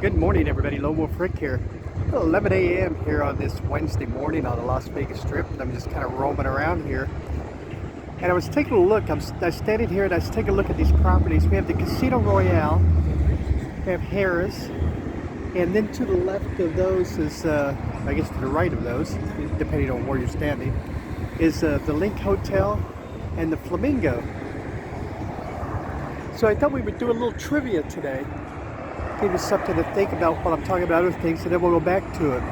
Good morning, everybody. Lone Wolf Rick here. 11 a.m. here on this Wednesday morning on the Las Vegas Strip, and I'm just kind of roaming around here. And I was taking a look. I was standing here and I was taking a look at these properties. We have the Casino Royale, we have Harris, and then to the left of those is, I guess to the right of those, depending on where you're standing, is the Link Hotel and the Flamingo. So I thought we would do a little trivia today. Give you something to think about while I'm talking about other things, and then we'll go back to it.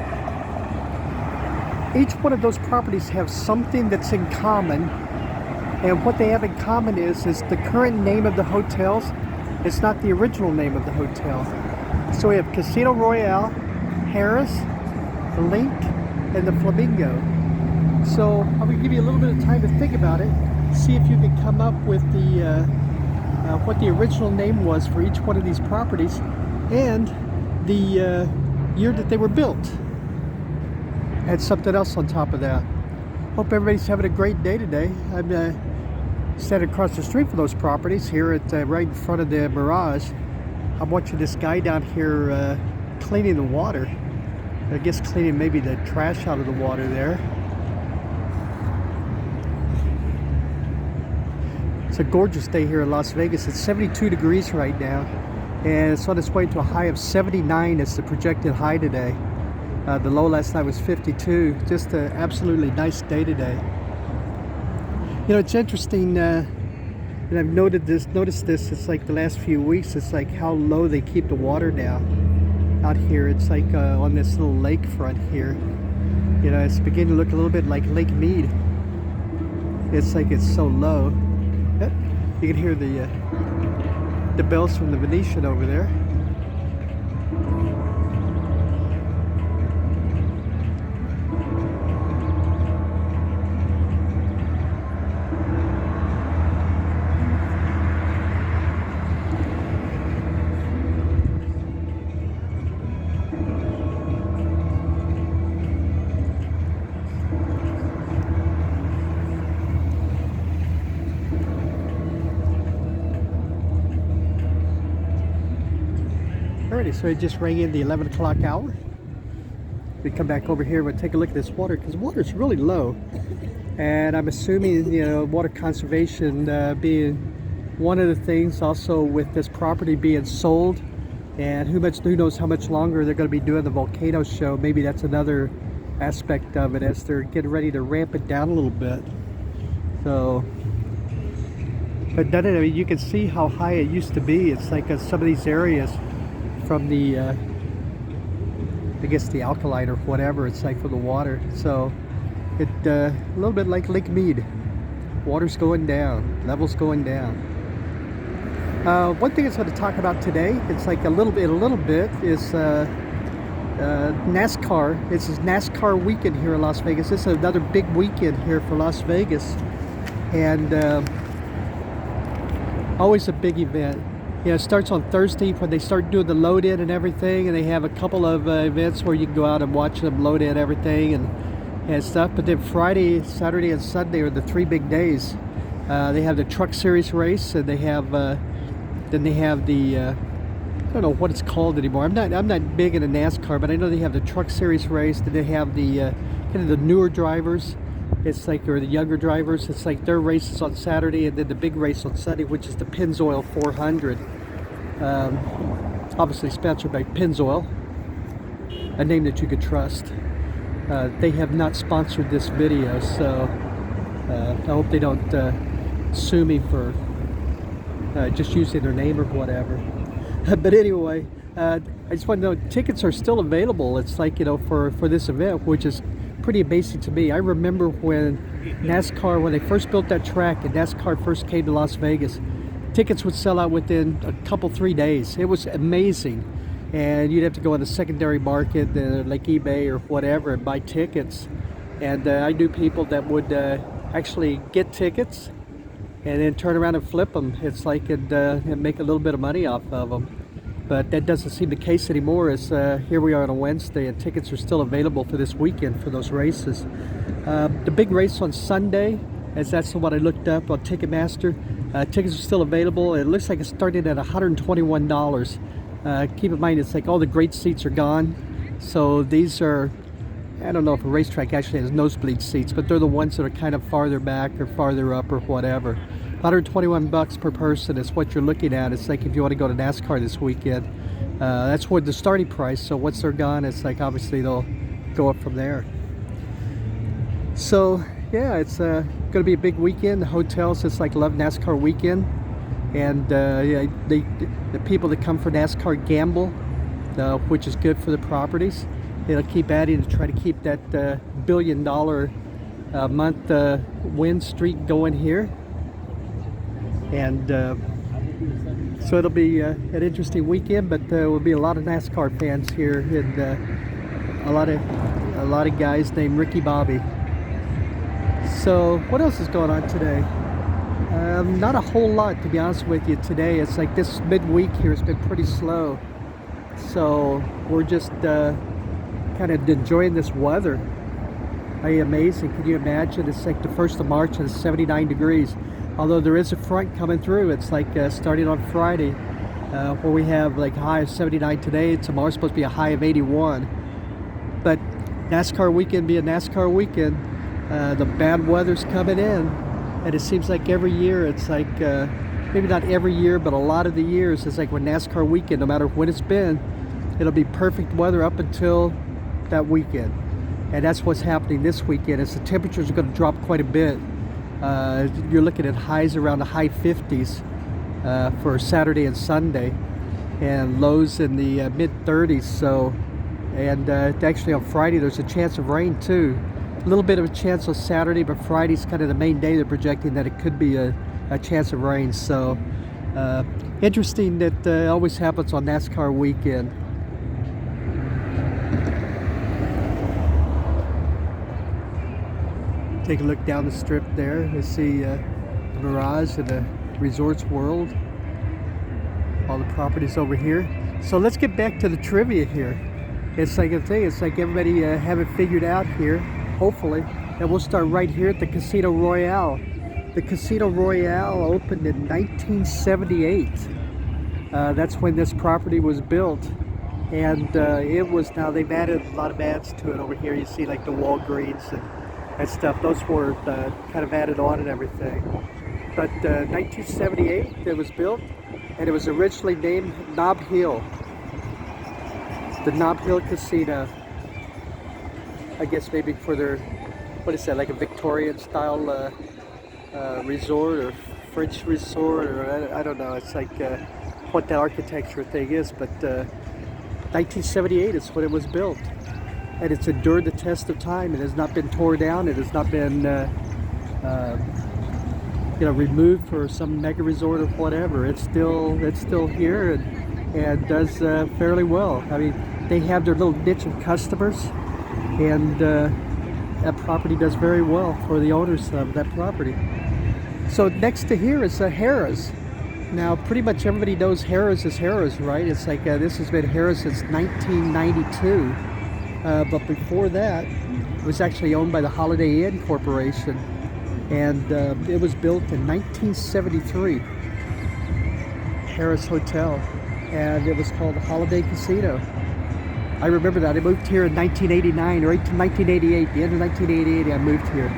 Each one of those properties have something that's in common, and what they have in common is the current name of the hotels. It's not the original name of the hotel. So we have Casino Royale, Harris, Link, and the Flamingo. So I'm going to give you a little bit of time to think about it, see if you can come up with what the original name was for each one of these properties and the year that they were built. And something else on top of that. Hope everybody's having a great day today. I'm standing across the street from those properties here at right in front of the Mirage. I'm watching this guy down here cleaning the water. I guess cleaning maybe the trash out of the water there. It's a gorgeous day here in Las Vegas. It's 72 degrees right now, and it's on its way to a high of 79 as the projected high today. The low last night was 52. Just an absolutely nice day today. You know, it's interesting, and I've noticed this, it's like the last few weeks, it's like how low they keep the water now out here. It's like on this little lake front here. You know, it's beginning to look a little bit like Lake Mead. It's like it's so low. You can hear the bells from the Venetian over there. Alrighty, so it just rang in the 11 o'clock hour. We come back over here and take a look at this water, because the water is really low. And I'm assuming, you know, water conservation being one of the things, also with this property being sold, and who knows how much longer they're going to be doing the volcano show. Maybe that's another aspect of it as they're getting ready to ramp it down a little bit. So, but then, I mean, you can see how high it used to be. It's like some of these areas from the I guess the alkaline or whatever, it's like from the water. So it a little bit like Lake Mead. Water's going down, levels going down. One thing I was going to talk about today, it's like a little bit is NASCAR. It's NASCAR weekend here in Las Vegas. This is another big weekend here for Las Vegas, and always a big event. You know, it starts on Thursday when they start doing the load in and everything, and they have a couple of events where you can go out and watch them load in everything and stuff. But then Friday, Saturday, and Sunday are the three big days. They have the Truck Series race, and they have then they have the I don't know what it's called anymore. I'm not big into NASCAR, but I know they have the Truck Series race. Then they have the kind of the newer drivers. It's like, or the younger drivers, it's like their races on Saturday, and then the big race on Sunday, which is the Pennzoil 400. Obviously sponsored by Pennzoil, a name that you could trust. They have not sponsored this video, so I hope they don't sue me for just using their name or whatever. But anyway, I just want to know, tickets are still available. It's like, you know, for this event, which is pretty amazing to me. I remember when NASCAR, when they first built that track and NASCAR first came to Las Vegas, tickets would sell out within a couple, 3 days. It was amazing. And you'd have to go on the secondary market, like eBay or whatever, and buy tickets. And I knew people that would actually get tickets and then turn around and flip them. It's like and make a little bit of money off of them. But that doesn't seem the case anymore, as here we are on a Wednesday and tickets are still available for this weekend for those races. The big race on Sunday, as that's what I looked up on Ticketmaster, tickets are still available. It looks like it's starting at $121. Keep in mind, it's like all the great seats are gone. So these are, I don't know if a racetrack actually has nosebleed seats, but they're the ones that are kind of farther back or farther up or whatever. 121 bucks per person is what you're looking at. It's like if you want to go to NASCAR this weekend, that's what the starting price. So once they're gone, it's like obviously they'll go up from there. So yeah, it's going to be a big weekend. The hotels, it's like Love NASCAR weekend. And yeah, the people that come for NASCAR gamble, which is good for the properties. It'll keep adding to try to keep that $1 billion month win streak going here. And so it'll be an interesting weekend, but there will be a lot of NASCAR fans here, and a lot of guys named Ricky Bobby. So what else is going on today? Not a whole lot, to be honest with you. Today it's like this midweek here has been pretty slow, so we're just kind of enjoying this weather. Amazing. Can you imagine? It's like the 1st of March and it's 79 degrees. Although there is a front coming through. It's like starting on Friday, where we have like a high of 79 today. Tomorrow's supposed to be a high of 81. But NASCAR weekend being NASCAR weekend, the bad weather's coming in, and it seems like every year it's like, maybe not every year, but a lot of the years, it's like when NASCAR weekend, no matter when it's been, it'll be perfect weather up until that weekend. And that's what's happening this weekend. Is the temperatures are going to drop quite a bit. You're looking at highs around the high 50s for Saturday and Sunday, and lows in the mid 30s. So, and actually on Friday there's a chance of rain too. A little bit of a chance on Saturday, but Friday's kind of the main day. They're projecting that it could be a chance of rain. So interesting that always happens on NASCAR weekend. Take a look down the strip there. You see the Mirage and the Resorts World. All the properties over here. So let's get back to the trivia here. It's like a thing. It's like everybody have it figured out here, hopefully. And we'll start right here at the Casino Royale. The Casino Royale opened in 1978. That's when this property was built. And it was, now they've added a lot of ads to it over here. You see like the Walgreens and stuff. Those were kind of added on and everything. But 1978 it was built, and it was originally named Nob Hill. The Nob Hill Casino. I guess maybe for their, what is that, like a Victorian style resort or French resort, or I don't know. It's like what that architecture thing is, but 1978 is when it was built. And it's endured the test of time. It has not been torn down. It has not been, removed for some mega resort or whatever. It's still here and does fairly well. I mean, they have their little niche of customers, and that property does very well for the owners of that property. So next to here is Harrah's. Now, pretty much everybody knows Harrah's is Harrah's, right? It's like this has been Harrah's since 1992. But before that, it was actually owned by the Holiday Inn Corporation, and it was built in 1973. Harrah's Hotel, and it was called the Holiday Casino. I remember that. I moved here in 1989 or 1988. The end of 1988, I moved here,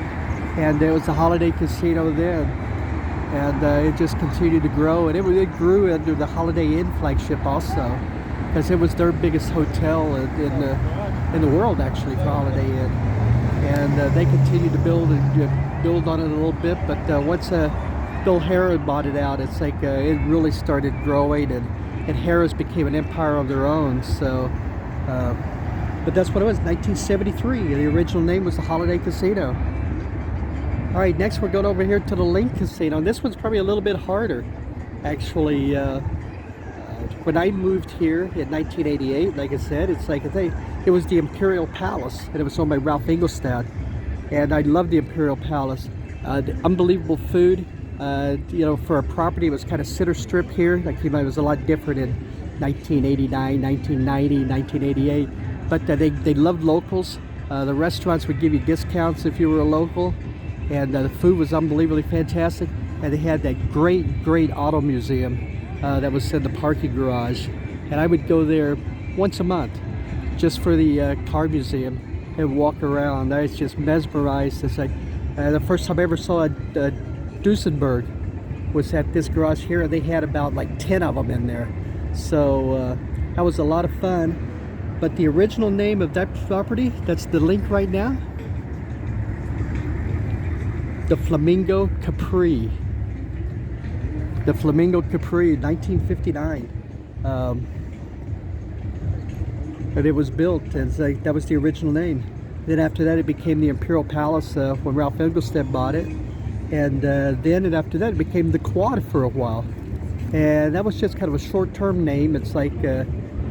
and it was the Holiday Casino then, and it just continued to grow, and it grew under the Holiday Inn flagship also, because it was their biggest hotel in the world, actually, for Holiday Inn. And they continued to build on it a little bit, but once Bill Harrah bought it out, it's like it really started growing, and Harrah's became an empire of their own. So, but that's what it was, 1973. The original name was the Holiday Casino. All right, next we're going over here to the Link Casino, and this one's probably a little bit harder, actually. When I moved here in 1988, like I said, it's like it was the Imperial Palace, and it was owned by Ralph Engelstad, and I loved the Imperial Palace. Unbelievable food. For a property, it was kind of center strip here. Like, it was a lot different in 1989, 1990, 1988. But they loved locals. The restaurants would give you discounts if you were a local, and the food was unbelievably fantastic. And they had that great auto museum that was in the parking garage. and I would go there once a month just for the car museum and walk around. I was just mesmerized. It's like the first time I ever saw a Duesenberg was at this garage here, and they had about like 10 of them in there. So that was a lot of fun. But the original name of that property, that's the link right now, the Flamingo Capri. The Flamingo Capri, 1959. And it was built, and it's like, that was the original name. Then after that, it became the Imperial Palace when Ralph Engelstad bought it. And then and after that, it became the Quad for a while. And that was just kind of a short-term name. It's like, you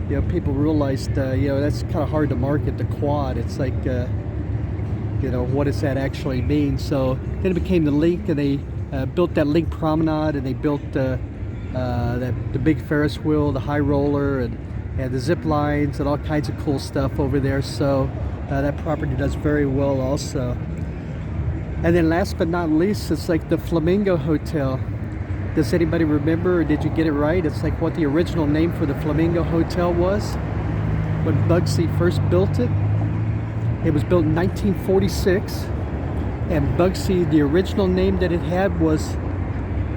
know, people realized, you know, that's kind of hard to market, the Quad. It's like, you know, what does that actually mean? So then it became the Link, and they built that Link Promenade, and they built the big Ferris wheel, the high roller, and the zip lines, and all kinds of cool stuff over there. So that property does very well also. And then last but not least, it's like the Flamingo Hotel. Does anybody remember, or did you get it right? It's like what the original name for the Flamingo Hotel was when Bugsy first built it. It was built in 1946, and Bugsy, the original name that it had was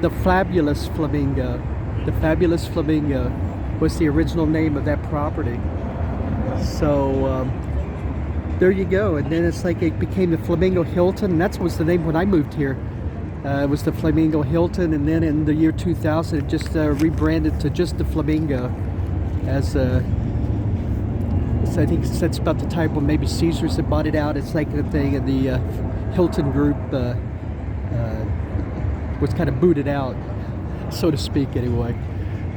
the Fabulous Flamingo. The Fabulous Flamingo was the original name of that property. So there you go. And then it's like it became the Flamingo Hilton, and that was the name when I moved here. It was the Flamingo Hilton, and then in the year 2000 it just rebranded to just the Flamingo, as so I think that's about the time when maybe Caesars had bought it out. It's like the thing, and the Hilton group was kind of booted out, so to speak, anyway.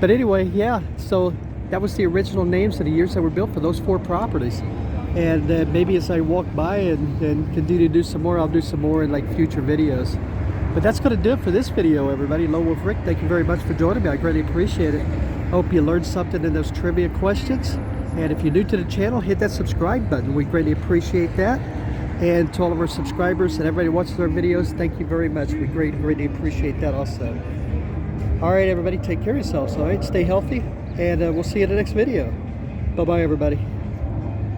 But anyway, yeah, so that was the original names of the years that were built for those 4 properties. And maybe as I walk by and continue to do some more, I'll do some more in like future videos. But that's going to do it for this video, everybody. Lone Wolf Rick, thank you very much for joining me. I greatly appreciate it. I hope you learned something in those trivia questions. And if you're new to the channel, hit that subscribe button. We greatly appreciate that. And to all of our subscribers and everybody who watches our videos, thank you very much. We greatly appreciate that also. All right, everybody, take care of yourselves, all right? Stay healthy, and we'll see you in the next video. Bye-bye, everybody.